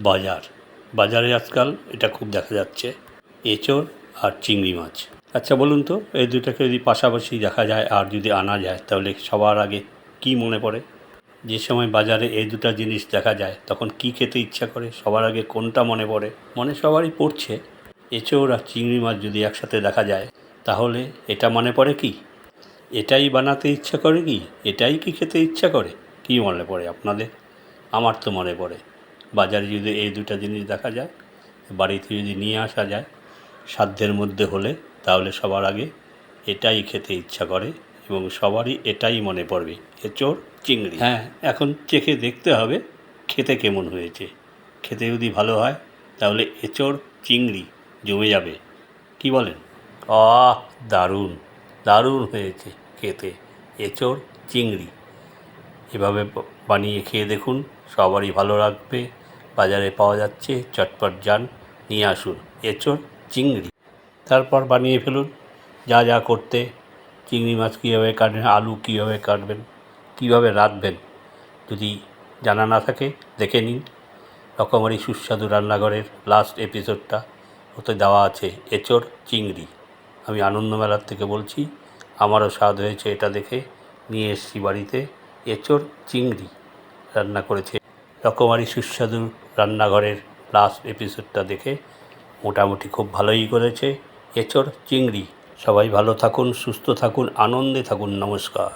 বাজারে আজকাল এটা খুব দেখা যাচ্ছে, এঁচোড় আর চিংড়ি মাছ। আচ্ছা বলুন তো, এই দুটাকে যদি পাশাপাশি দেখা যায় আর যদি আনা যায়, তাহলে সবার আগে কি মনে পড়ে? যে সময় বাজারে এই দুটো জিনিস দেখা যায়, তখন কি খেতে ইচ্ছা করে? সবার আগে কোনটা মনে পড়ে? মনে সবারই পড়ছে এঁচোড় আর চিংড়ি মাছ যদি একসাথে দেখা যায়, তাহলে এটা মনে পড়ে কি এটাই বানাতে ইচ্ছা করে, কি এটাই কি খেতে ইচ্ছা করে? কি মনে পড়ে আপনাদের? আমার তো মনে পড়ে, বাজারে যদি এই দুটো জিনিস দেখা যায়, বাড়িতে যদি নিয়ে আসা যায় সাধ্যের মধ্যে হলে, তাহলে সবার আগে এটাই খেতে ইচ্ছা করে এবং সবারই এটাই মনে পড়বে, এঁচোড় চিংড়ি। হ্যাঁ, এখন চেখে দেখতে হবে খেতে কেমন হয়েছে। খেতে যদি ভালো হয়, তাহলে এঁচোড় চিংড়ি জমে যাবে। কি বলেন? আহ, দারুণ দারুণ হয়েছে খেতে এঁচোড় চিংড়ি। এভাবে বানিয়ে খেয়ে দেখুন, সবারই ভালো লাগবে। বাজারে পাওয়া যাচ্ছে, চটপট যান নিয়ে আসুন এঁচোড় চিংড়ি। তারপর বানিয়ে ফেলুন যা যা করতে। চিংড়ি মাছ কীভাবে কাটবেন, আলু কীভাবে কাটবেন, কীভাবে রাঁধবেন, যদি জানা না থাকে দেখে নিন। রকমারি সুস্বাদু রান্নাঘরের লাস্ট এপিসোডটা ওতে দেওয়া আছে, এঁচোড় চিংড়ি। আমি আনন্দমেলার থেকে বলছি, আমারও স্বাদ হয়েছে এটা দেখে, নিয়ে এসেছি বাড়িতে এঁচোড় চিংড়ি রান্না করেছে। রকমারি সুস্বাদু রান্নাঘরের লাস্ট এপিসোডটা দেখে মোটামুটি খুব ভালোই করেছে এঁচোড় চিংড়ি। সবাই ভালো থাকুন, সুস্থ থাকুন, আনন্দে থাকুন। নমস্কার।